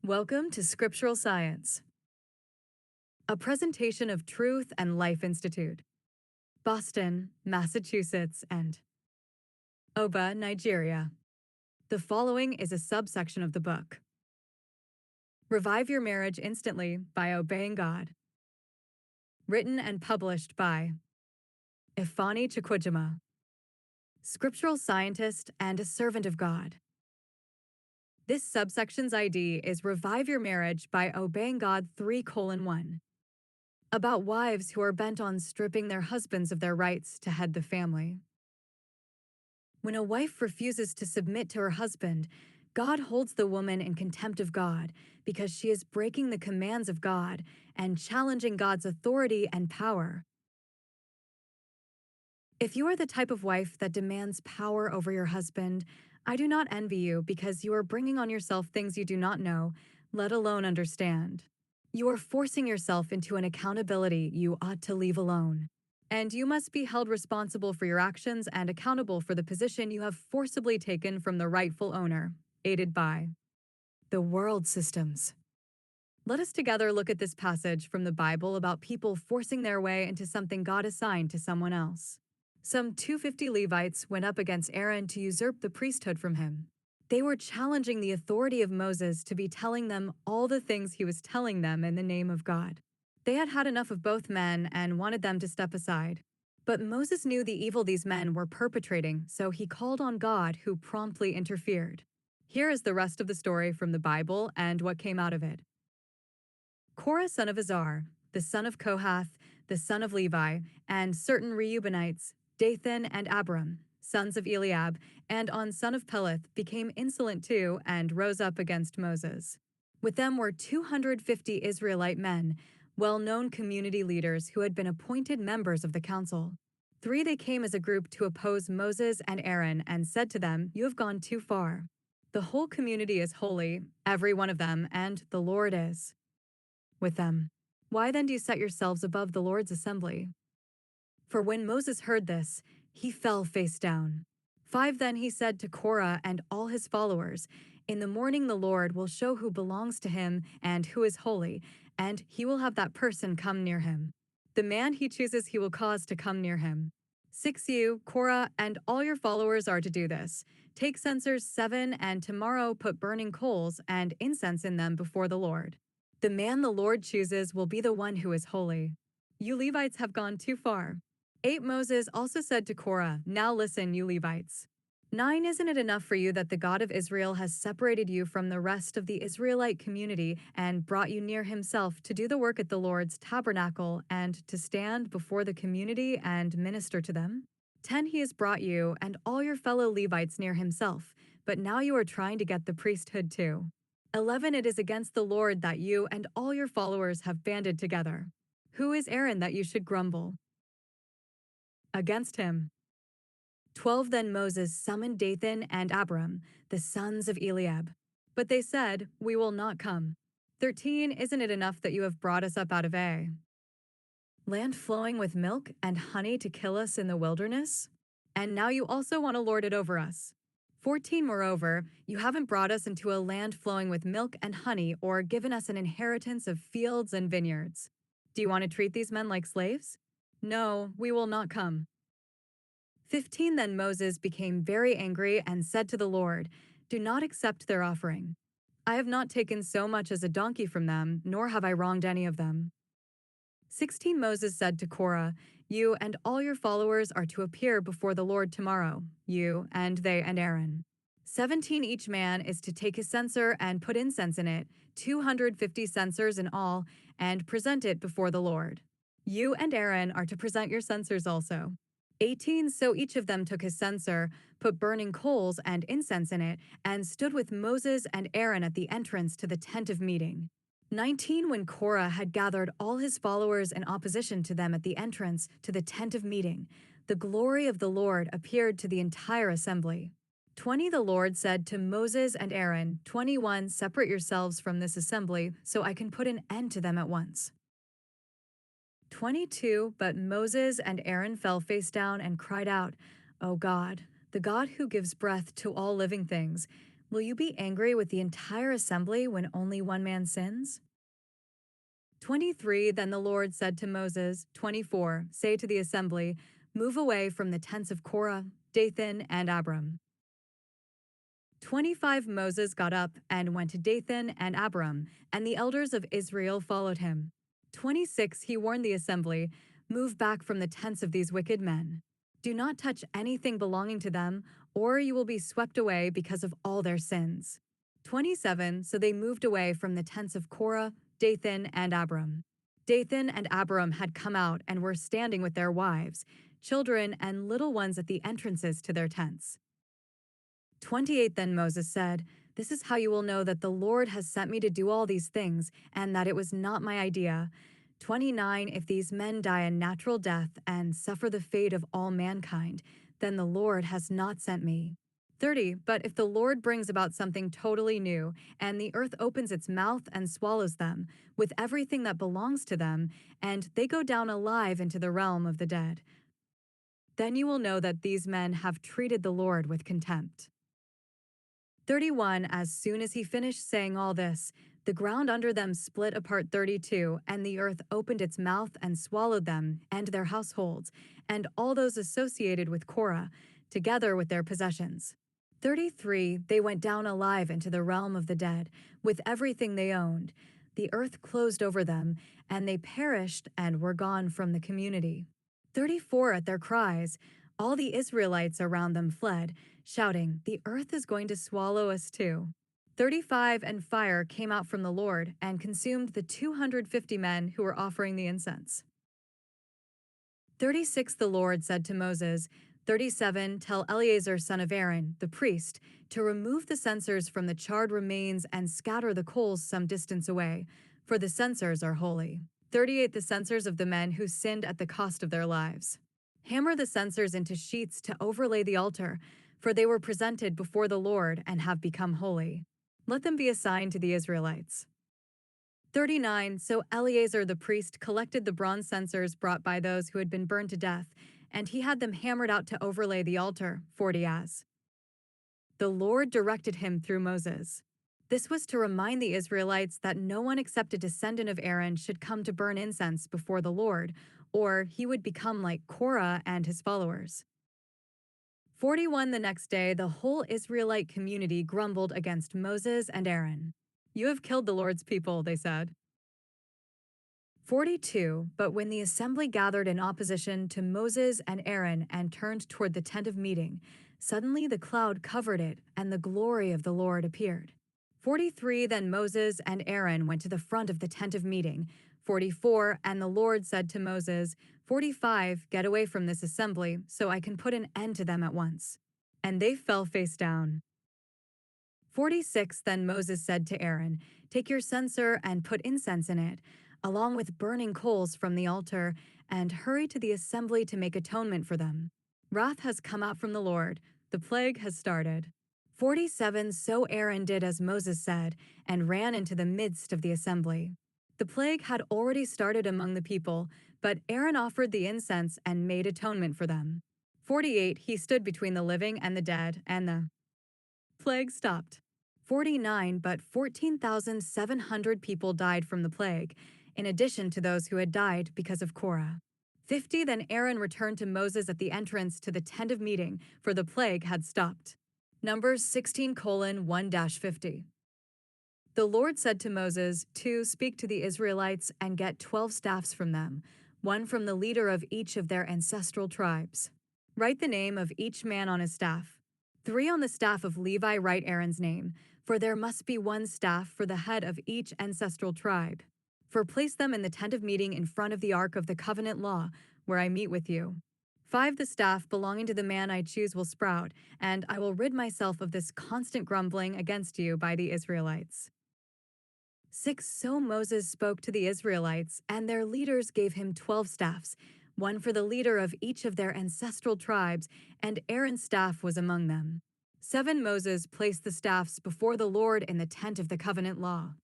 Welcome to Scriptural Science, a presentation of Truth and Life Institute, Boston, Massachusetts, and Oba, Nigeria. The following is a subsection of the book. Revive Your Marriage Instantly by Obeying God. Written and published by Ifeanyi Chukwujima, scriptural scientist and a servant of God. This subsection's ID is Revive Your Marriage by Obeying God 3:1. About wives who are bent on stripping their husbands of their rights to head the family. When a wife refuses to submit to her husband, God holds the woman in contempt of God because she is breaking the commands of God and challenging God's authority and power. If you are the type of wife that demands power over your husband, I do not envy you because you are bringing on yourself things you do not know, let alone understand. You are forcing yourself into an accountability you ought to leave alone. And you must be held responsible for your actions and accountable for the position you have forcibly taken from the rightful owner, aided by the world systems. Let us together look at this passage from the Bible about people forcing their way into something God assigned to someone else. Some 250 Levites went up against Aaron to usurp the priesthood from him. They were challenging the authority of Moses to be telling them all the things he was telling them in the name of God. They had had enough of both men and wanted them to step aside. But Moses knew the evil these men were perpetrating, so he called on God, who promptly interfered. Here is the rest of the story from the Bible and what came out of it. Korah son of Azar, the son of Kohath, the son of Levi, and certain Reubenites, Dathan and Abiram, sons of Eliab, and On son of Peleth, became insolent too and rose up against Moses. With them were 250 Israelite men, well-known community leaders who had been appointed members of the council. They came as a group to oppose Moses and Aaron and said to them, "You have gone too far. The whole community is holy, every one of them, and the Lord is with them. Why then do you set yourselves above the Lord's assembly?" For when Moses heard this, he fell face down. Then he said to Korah and all his followers, "In the morning the Lord will show who belongs to him and who is holy, and he will have that person come near him. The man he chooses he will cause to come near him. You, Korah, and all your followers are to do this. Take censers 7 and tomorrow put burning coals and incense in them before the Lord. The man the Lord chooses will be the one who is holy. You Levites have gone too far." Moses also said to Korah, "Now listen, you Levites. 9 Isn't it enough for you that the God of Israel has separated you from the rest of the Israelite community and brought you near himself to do the work at the Lord's tabernacle and to stand before the community and minister to them? 10 He has brought you and all your fellow Levites near himself, but now you are trying to get the priesthood too. 11 It is against the Lord that you and all your followers have banded together. Who is Aaron that you should grumble against him?" 12 Then Moses summoned Dathan and Abiram, the sons of Eliab. But they said, "We will not come." 13 Isn't it enough that you have brought us up out of a land flowing with milk and honey to kill us in the wilderness? And now you also want to lord it over us. 14 Moreover, you haven't brought us into a land flowing with milk and honey or given us an inheritance of fields and vineyards. Do you want to treat these men like slaves? No, we will not come. 15 Then Moses became very angry and said to the Lord, "Do not accept their offering. I have not taken so much as a donkey from them, nor have I wronged any of them." 16 Moses said to Korah, "You and all your followers are to appear before the Lord tomorrow, you and they and Aaron. 17 Each man is to take his censer and put incense in it, 250 censers in all, and present it before the Lord. You and Aaron are to present your censers also." 18 So each of them took his censer, put burning coals and incense in it, and stood with Moses and Aaron at the entrance to the tent of meeting. 19 When Korah had gathered all his followers in opposition to them at the entrance to the tent of meeting, the glory of the Lord appeared to the entire assembly. 20 The Lord said to Moses and Aaron, 21 Separate yourselves from this assembly, so I can put an end to them at once. 22 But Moses and Aaron fell face down and cried out, "O God, the God who gives breath to all living things, Will you be angry with the entire assembly when only one man sins? 23 Then the Lord said to Moses, 24 Say to the assembly, move away from the tents of Korah, Dathan, and Abiram. 25 Moses got up and went to Dathan and Abiram, and the elders of Israel followed him. 26 He warned the assembly, move back from the tents of these wicked men. Do not touch anything belonging to them, or you will be swept away because of all their sins. 27 So they moved away from the tents of Korah, Dathan, and Abiram. Dathan and Abiram had come out and were standing with their wives, children, and little ones at the entrances to their tents. 28 Then Moses said, This is how you will know that the Lord has sent me to do all these things, and that it was not my idea. 29 If these men die a natural death and suffer the fate of all mankind, then the Lord has not sent me. 30 But if the Lord brings about something totally new, and the earth opens its mouth and swallows them, with everything that belongs to them, and they go down alive into the realm of the dead, then you will know that these men have treated the Lord with contempt. 31 As soon as he finished saying all this, the ground under them split apart 32, and the earth opened its mouth and swallowed them and their households, and all those associated with Korah, together with their possessions. 33 They went down alive into the realm of the dead, with everything they owned. The earth closed over them, and they perished and were gone from the community. 34 At their cries, all the Israelites around them fled, shouting, The earth is going to swallow us too. 35 And fire came out from the Lord and consumed the 250 men who were offering the incense. 36 The Lord said to Moses, 37 Tell Eleazar son of Aaron, the priest, to remove the censers from the charred remains and scatter the coals some distance away, for the censers are holy. 38 The censers of the men who sinned at the cost of their lives. Hammer the censers into sheets to overlay the altar, for they were presented before the Lord and have become holy. Let them be assigned to the Israelites. 39 So Eleazar the priest collected the bronze censers brought by those who had been burned to death, and he had them hammered out to overlay the altar, 40 as the Lord directed him through Moses. This was to remind the Israelites that no one except a descendant of Aaron should come to burn incense before the Lord, or he would become like Korah and his followers. 41 The next day, the whole Israelite community grumbled against Moses and Aaron. You have killed the Lord's people, they said. 42 But when the assembly gathered in opposition to Moses and Aaron and turned toward the tent of meeting, suddenly the cloud covered it, and the glory of the Lord appeared. 43 Then Moses and Aaron went to the front of the tent of meeting. 44 And the Lord said to Moses, 45 Get away from this assembly, so I can put an end to them at once. And they fell face down. 46 Then Moses said to Aaron, Take your censer and put incense in it, along with burning coals from the altar, and hurry to the assembly to make atonement for them. Wrath has come out from the Lord. The plague has started. 47 So Aaron did as Moses said, and ran into the midst of the assembly. The plague had already started among the people, but Aaron offered the incense and made atonement for them. 48 He stood between the living and the dead, and the plague stopped. 49 But 14,700 people died from the plague, in addition to those who had died because of Korah. 50 Then Aaron returned to Moses at the entrance to the tent of meeting, for the plague had stopped. Numbers 16:1-50. The Lord said to Moses, Speak to the Israelites and get 12 staffs from them, one from the leader of each of their ancestral tribes. Write the name of each man on his staff. 3 on the staff of Levi write Aaron's name, for there must be one staff for the head of each ancestral tribe. For place them in the tent of meeting in front of the ark of the covenant law, where I meet with you. 5 The staff belonging to the man I choose will sprout, and I will rid myself of this constant grumbling against you by the Israelites. 6 So Moses spoke to the Israelites, and their leaders gave him 12 staffs, one for the leader of each of their ancestral tribes, and Aaron's staff was among them. 7 Moses placed the staffs before the Lord in the tent of the covenant law.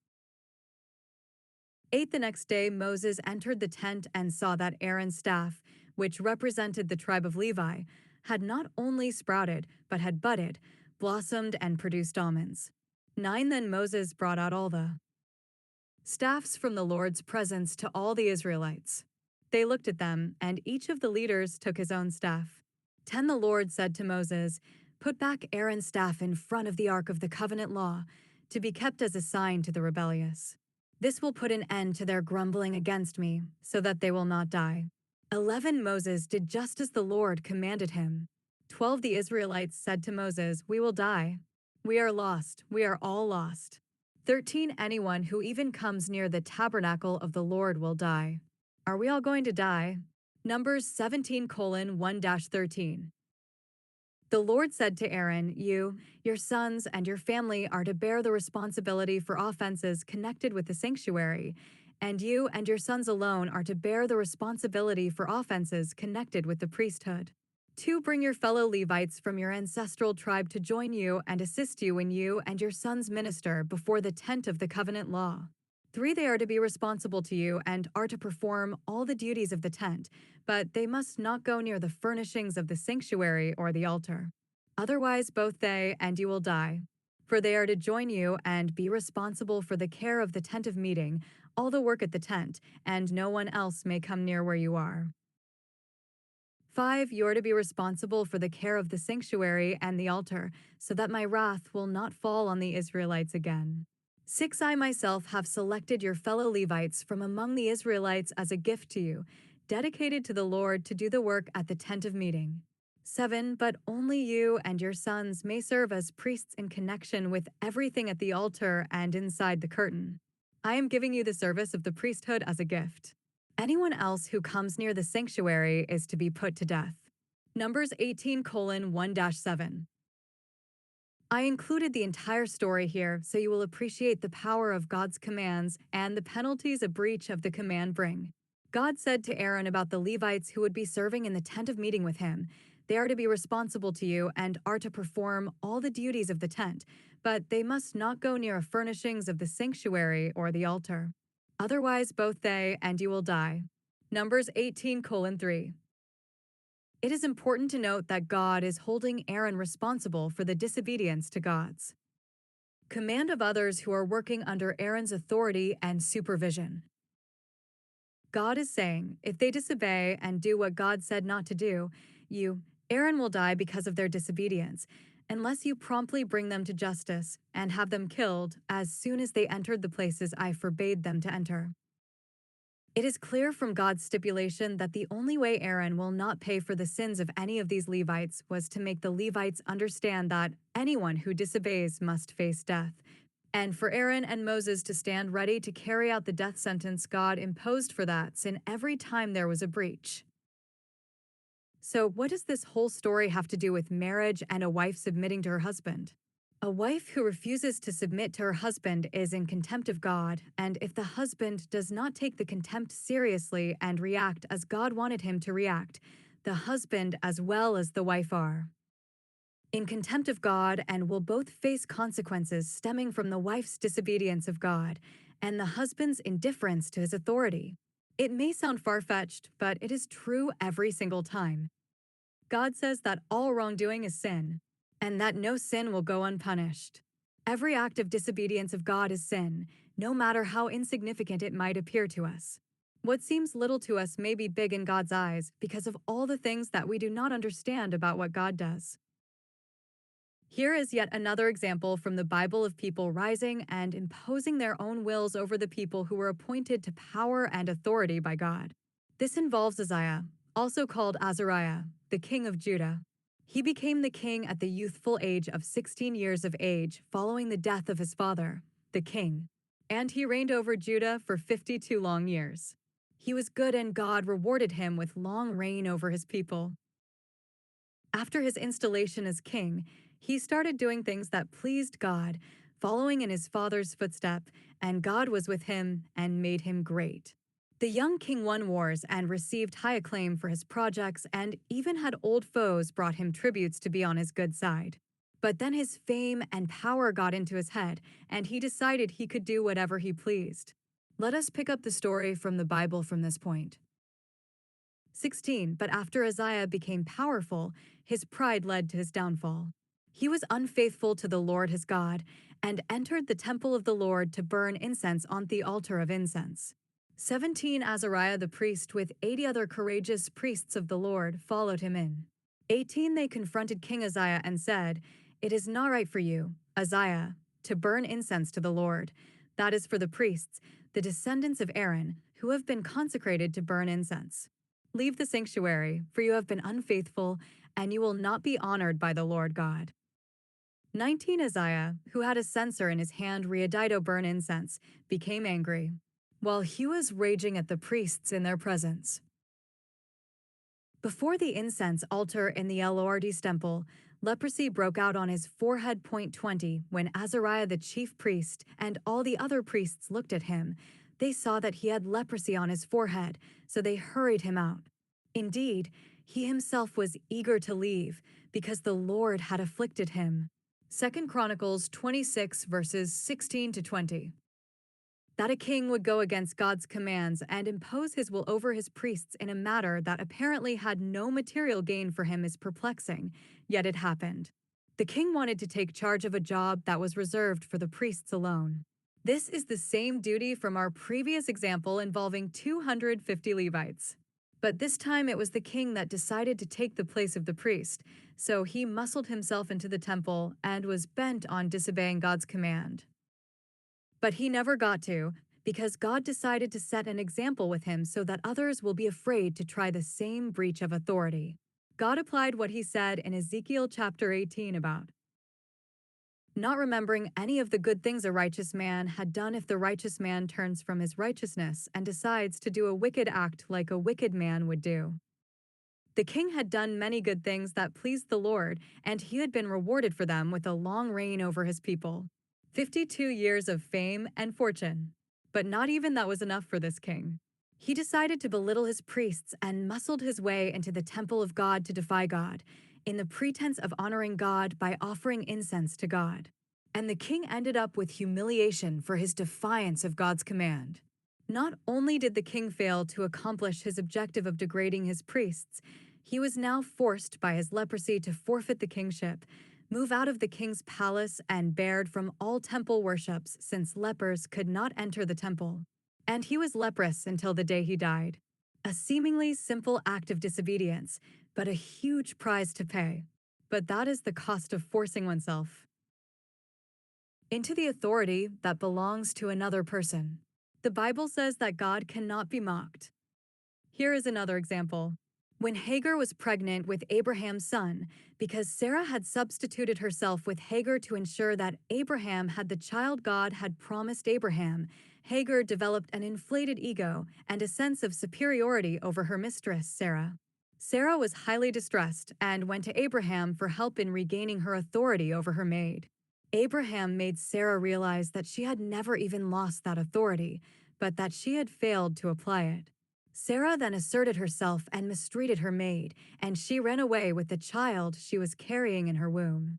8 The next day Moses entered the tent and saw that Aaron's staff, which represented the tribe of Levi, had not only sprouted, but had budded, blossomed and produced almonds. 9 Then Moses brought out all the staffs from the Lord's presence to all the Israelites. They looked at them, and each of the leaders took his own staff. 10 The Lord said to Moses, "Put back Aaron's staff in front of the ark of the covenant law, to be kept as a sign to the rebellious. This will put an end to their grumbling against me, so that they will not die." 11 Moses did just as the Lord commanded him. 12 The Israelites said to Moses, "We will die. We are lost. We are all lost." 13 Anyone who even comes near the tabernacle of the Lord will die. Are we all going to die? Numbers 17:1-13. The Lord said to Aaron, "You, your sons, and your family are to bear the responsibility for offenses connected with the sanctuary, and you and your sons alone are to bear the responsibility for offenses connected with the priesthood. 2 Bring your fellow Levites from your ancestral tribe to join you and assist you when you and your sons minister before the tent of the covenant law. 3 They are to be responsible to you and are to perform all the duties of the tent, but they must not go near the furnishings of the sanctuary or the altar. Otherwise, both they and you will die. For they are to join you and be responsible for the care of the tent of meeting, all the work at the tent, and no one else may come near where you are. 5 You are to be responsible for the care of the sanctuary and the altar, so that my wrath will not fall on the Israelites again. 6 I myself have selected your fellow Levites from among the Israelites as a gift to you, dedicated to the Lord to do the work at the tent of meeting. 7 But only you and your sons may serve as priests in connection with everything at the altar and inside the curtain. I am giving you the service of the priesthood as a gift. Anyone else who comes near the sanctuary is to be put to death. Numbers 18:1-7. I included the entire story here so you will appreciate the power of God's commands and the penalties a breach of the command bring. God said to Aaron about the Levites who would be serving in the tent of meeting with him, "They are to be responsible to you and are to perform all the duties of the tent, but they must not go near furnishings of the sanctuary or the altar. Otherwise, both they and you will die." Numbers 18:3. It is important to note that God is holding Aaron responsible for the disobedience to God's command of others who are working under Aaron's authority and supervision. God is saying, if they disobey and do what God said not to do, Aaron will die because of their disobedience, unless you promptly bring them to justice and have them killed as soon as they entered the places I forbade them to enter. It is clear from God's stipulation that the only way Aaron will not pay for the sins of any of these Levites was to make the Levites understand that anyone who disobeys must face death, and for Aaron and Moses to stand ready to carry out the death sentence God imposed for that sin every time there was a breach. So, what does this whole story have to do with marriage and a wife submitting to her husband? A wife who refuses to submit to her husband is in contempt of God, and if the husband does not take the contempt seriously and react as God wanted him to react, the husband as well as the wife are in contempt of God and will both face consequences stemming from the wife's disobedience of God and the husband's indifference to his authority. It may sound far-fetched, but it is true every single time. God says that all wrongdoing is sin, and that no sin will go unpunished. Every act of disobedience of God is sin, no matter how insignificant it might appear to us. What seems little to us may be big in God's eyes because of all the things that we do not understand about what God does. Here is yet another example from the Bible of people rising and imposing their own wills over the people who were appointed to power and authority by God. This involves Uzziah, also called Azariah, the king of Judah. He became the king at the youthful age of 16 years of age following the death of his father, the king, and he reigned over Judah for 52 long years. He was good and God rewarded him with long reign over his people. After his installation as king, he started doing things that pleased God, following in his father's footstep, and God was with him and made him great. The young king won wars and received high acclaim for his projects and even had old foes brought him tributes to be on his good side. But then his fame and power got into his head, and he decided he could do whatever he pleased. Let us pick up the story from the Bible from this point. 16 But after Uzziah became powerful, his pride led to his downfall. He was unfaithful to the Lord his God and entered the temple of the Lord to burn incense on the altar of incense. 17 Azariah the priest with 80 other courageous priests of the Lord followed him in. 18 They confronted King Uzziah and said, "It is not right for you, Uzziah, to burn incense to the Lord. That is for the priests, the descendants of Aaron, who have been consecrated to burn incense. Leave the sanctuary, for you have been unfaithful, and you will not be honored by the Lord God." 19 Uzziah, who had a censer in his hand readied to burn incense, became angry, while he was raging at the priests in their presence. Before the incense altar in the Lord's temple, leprosy broke out on his forehead. 20 When Azariah the chief priest and all the other priests looked at him, they saw that he had leprosy on his forehead, so they hurried him out. Indeed, he himself was eager to leave, because the Lord had afflicted him. 2 Chronicles 26 verses 16 to 20. That a king would go against God's commands and impose his will over his priests in a matter that apparently had no material gain for him is perplexing, yet it happened. The king wanted to take charge of a job that was reserved for the priests alone. This is the same duty from our previous example involving 250 Levites. But this time it was the king that decided to take the place of the priest, so he muscled himself into the temple and was bent on disobeying God's command. But he never got to, because God decided to set an example with him so that others will be afraid to try the same breach of authority. God applied what he said in Ezekiel chapter 18 about not remembering any of the good things a righteous man had done if the righteous man turns from his righteousness and decides to do a wicked act like a wicked man would do. The king had done many good things that pleased the Lord, and he had been rewarded for them with a long reign over his people. 52 years of fame and fortune. But not even that was enough for this king. He decided to belittle his priests and muscled his way into the temple of God to defy God, in the pretense of honoring God by offering incense to God. And the king ended up with humiliation for his defiance of God's command. Not only did the king fail to accomplish his objective of degrading his priests, he was now forced by his leprosy to forfeit the kingship, move out of the king's palace, and barred from all temple worships since lepers could not enter the temple. And he was leprous until the day he died. A seemingly simple act of disobedience, but a huge price to pay. But that is the cost of forcing oneself into the authority that belongs to another person. The Bible says that God cannot be mocked. Here is another example. When Hagar was pregnant with Abraham's son, because Sarah had substituted herself with Hagar to ensure that Abraham had the child God had promised Abraham, Hagar developed an inflated ego and a sense of superiority over her mistress, Sarah. Sarah was highly distressed and went to Abraham for help in regaining her authority over her maid. Abraham made Sarah realize that she had never even lost that authority, but that she had failed to apply it. Sarah then asserted herself and mistreated her maid, and she ran away with the child she was carrying in her womb.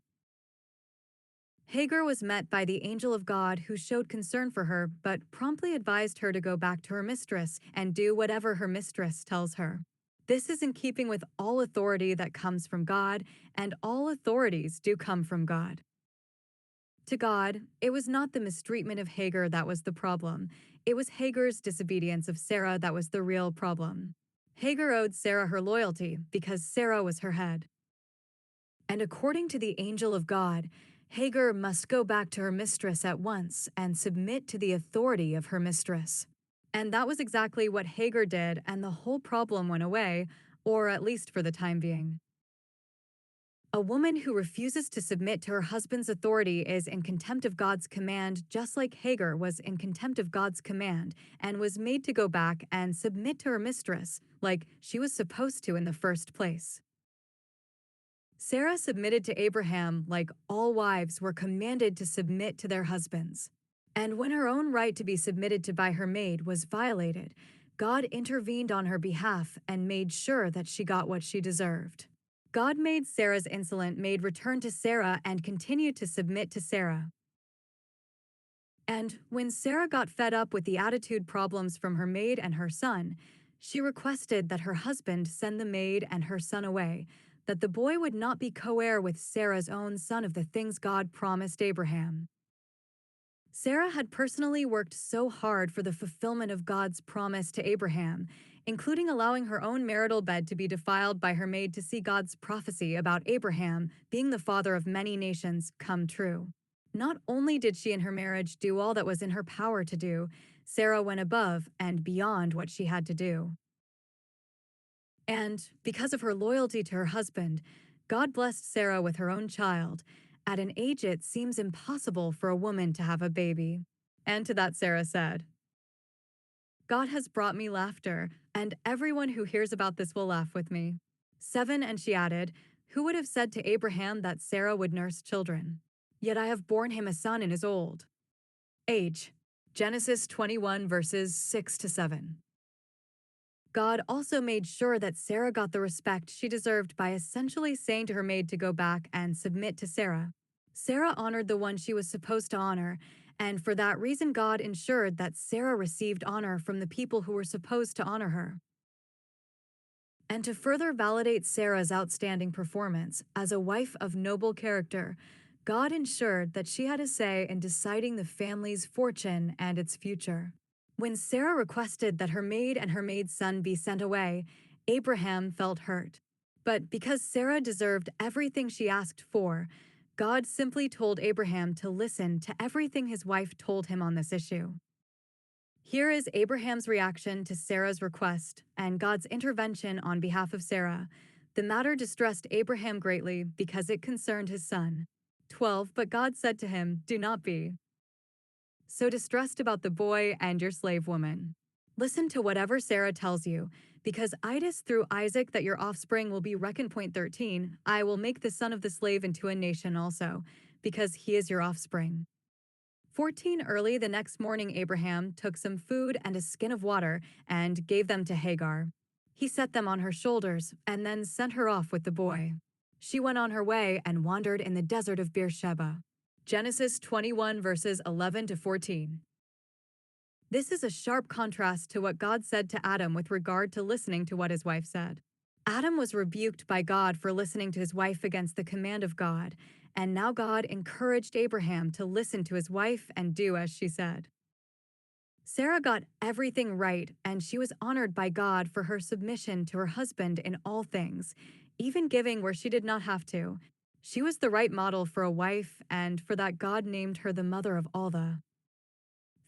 Hagar was met by the angel of God who showed concern for her but promptly advised her to go back to her mistress and do whatever her mistress tells her. This is in keeping with all authority that comes from God, and all authorities do come from God. To God, it was not the mistreatment of Hagar that was the problem. It was Hagar's disobedience of Sarah that was the real problem. Hagar owed Sarah her loyalty because Sarah was her head. And according to the angel of God, Hagar must go back to her mistress at once and submit to the authority of her mistress. And that was exactly what Hagar did, and the whole problem went away, or at least for the time being. A woman who refuses to submit to her husband's authority is in contempt of God's command, just like Hagar was in contempt of God's command and was made to go back and submit to her mistress, like she was supposed to in the first place. Sarah submitted to Abraham like all wives were commanded to submit to their husbands. And when her own right to be submitted to by her maid was violated, God intervened on her behalf and made sure that she got what she deserved. God made Sarah's insolent maid return to Sarah and continued to submit to Sarah. And when Sarah got fed up with the attitude problems from her maid and her son, she requested that her husband send the maid and her son away, that the boy would not be co-heir with Sarah's own son of the things God promised Abraham. Sarah had personally worked so hard for the fulfillment of God's promise to Abraham, including allowing her own marital bed to be defiled by her maid to see God's prophecy about Abraham being the father of many nations come true. Not only did she in her marriage do all that was in her power to do, Sarah went above and beyond what she had to do. And because of her loyalty to her husband, God blessed Sarah with her own child. At an age it seems impossible for a woman to have a baby. And to that Sarah said, God has brought me laughter, and everyone who hears about this will laugh with me. 7 And she added, who would have said to Abraham that Sarah would nurse children? Yet I have borne him a son in his old age. Genesis 21 verses 6 to 7. God also made sure that Sarah got the respect she deserved by essentially saying to her maid to go back and submit to Sarah. Sarah honored the one she was supposed to honor, and for that reason God ensured that Sarah received honor from the people who were supposed to honor her. And to further validate Sarah's outstanding performance as a wife of noble character, God ensured that she had a say in deciding the family's fortune and its future. When Sarah requested that her maid and her maid's son be sent away, Abraham felt hurt. But because Sarah deserved everything she asked for, God simply told Abraham to listen to everything his wife told him on this issue. Here is Abraham's reaction to Sarah's request and God's intervention on behalf of Sarah. The matter distressed Abraham greatly because it concerned his son. 12 But God said to him, do not be so distressed about the boy and your slave woman. Listen to whatever Sarah tells you, because it is through Isaac that your offspring will be reckoned. 13 I will make the son of the slave into a nation also, because he is your offspring. 14 Early the next morning Abraham took some food and a skin of water and gave them to Hagar. He set them on her shoulders and then sent her off with the boy. She went on her way and wandered in the desert of Beersheba. Genesis 21 verses 11 to 14. This is a sharp contrast to what God said to Adam with regard to listening to what his wife said. Adam was rebuked by God for listening to his wife against the command of God, and now God encouraged Abraham to listen to his wife and do as she said. Sarah got everything right, and she was honored by God for her submission to her husband in all things, even giving where she did not have to. She was the right model for a wife, and for that God named her the mother of all the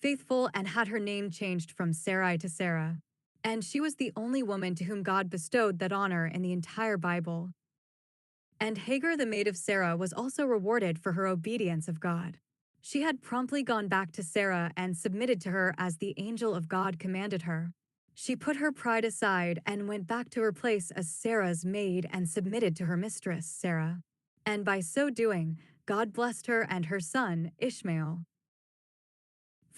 faithful and had her name changed from Sarai to Sarah. And she was the only woman to whom God bestowed that honor in the entire Bible. And Hagar, the maid of Sarah, was also rewarded for her obedience of God. She had promptly gone back to Sarah and submitted to her as the angel of God commanded her. She put her pride aside and went back to her place as Sarah's maid and submitted to her mistress, Sarah. And by so doing, God blessed her and her son, Ishmael.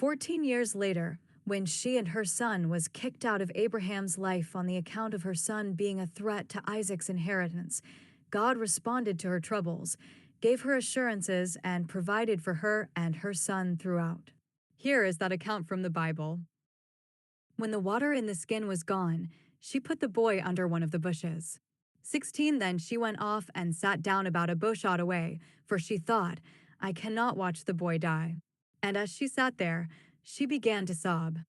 14 years later, when she and her son was kicked out of Abraham's life on the account of her son being a threat to Isaac's inheritance, God responded to her troubles, gave her assurances, and provided for her and her son throughout. Here is that account from the Bible. When the water in the skin was gone, she put the boy under one of the bushes. 16 Then she went off and sat down about a bowshot away, for she thought, I cannot watch the boy die. And as she sat there, she began to sob.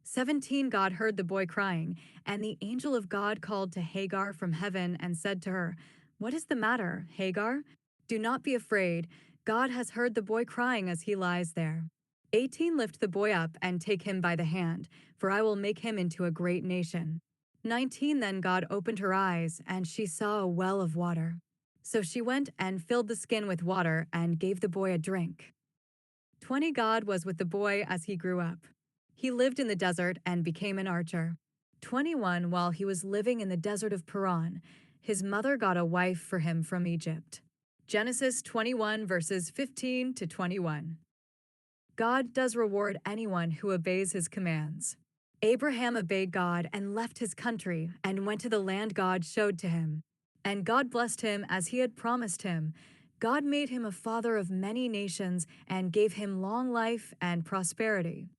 17 God heard the boy crying, and the angel of God called to Hagar from heaven and said to her, What is the matter, Hagar? Do not be afraid. God has heard the boy crying as he lies there. 18 Lift the boy up and take him by the hand, for I will make him into a great nation. 19 Then God opened her eyes, and she saw a well of water. So she went and filled the skin with water and gave the boy a drink. 20 God was with the boy as he grew up. He lived in the desert and became an archer. 21 While he was living in the desert of Paran, his mother got a wife for him from Egypt. Genesis 21 verses 15 to 21. God does reward anyone who obeys his commands. Abraham obeyed God and left his country and went to the land God showed to him. And God blessed him as he had promised him. God made him a father of many nations and gave him long life and prosperity.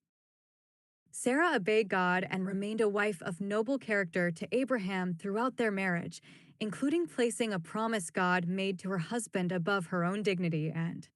Sarah obeyed God and remained a wife of noble character to Abraham throughout their marriage, including placing a promise God made to her husband above her own dignity and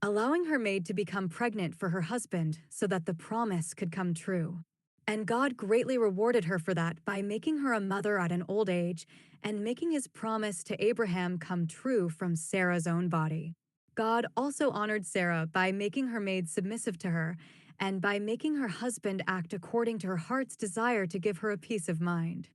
allowing her maid to become pregnant for her husband so that the promise could come true. And God greatly rewarded her for that by making her a mother at an old age and making his promise to Abraham come true from Sarah's own body. God also honored Sarah by making her maid submissive to her and by making her husband act according to her heart's desire to give her a peace of mind.